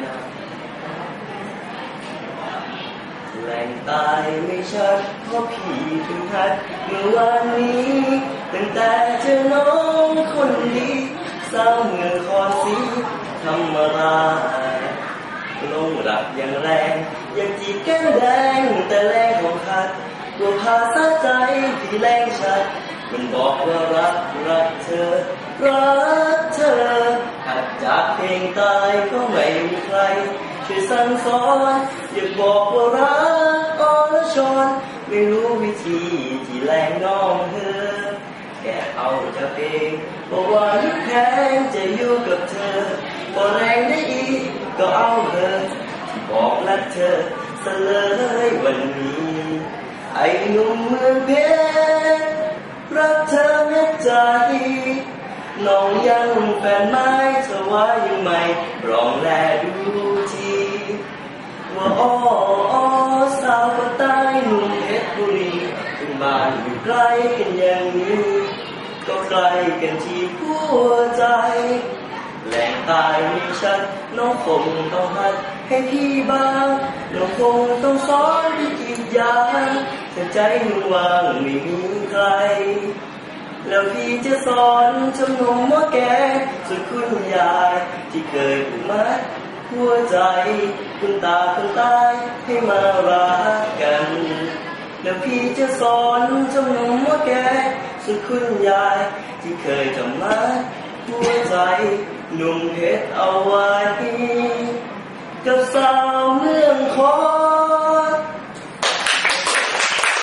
นะครับแหล่งตายไม่ชัดเพราะพี่เพิ่งหัดเมื่อวานนี้ตั้งแต่เจอน้องคนดีสาวเมืองคอนศรีธรรมราชลงรักอย่างแรงอยากจีบแก้มแดงแต่แรงของขัดกลัวภาษาใจที่แรงชัดมันบอกว่ารักเธอรักเธอหัดจากเพลงตายก็ไม่มีใครช่วยสั่งสอนอยากบอกว่ารักอ่อนช้อนไม่รู้วิธีที่แรงน้องเธอแค่เอาจากเองบอกว่าลึกแข็งจะอยู่กับเธอพอแรงได้อีกก็เอาเธอที่บอกรักเธอเสลยวันนี้ไอ้หนุ่มเมืองเพชรรักเธอเม็ดใจน้องยังแฟนไม้เธอว่ายังไม่ลองแลดูทีว่าอ้อสาวคนใต้หนุ่มเพชรบุรีเป็นบ้านอยู่ใกล้กันอย่างนี้ก็ใกล้กันที่หัวใจแหล่งตายมีฉันน้องคงต้องหัดให้พี่บ้างน้องคงต้องสอนพี่จีบยางแต่ใจหนุ่มว่างไม่มีใครแล้วพี่จะสอนชมนมว่าแกสุดคุณยายที่เคยผูกมัดหัวใจคุณตาคุณตายให้มารักกันแล้วพี่จะสอนชมนมว่าแกสุดคุณยายที่เคยจำมัดหัวใจหนุ่มเพชรเอาไว้กับสาวเมืองคอน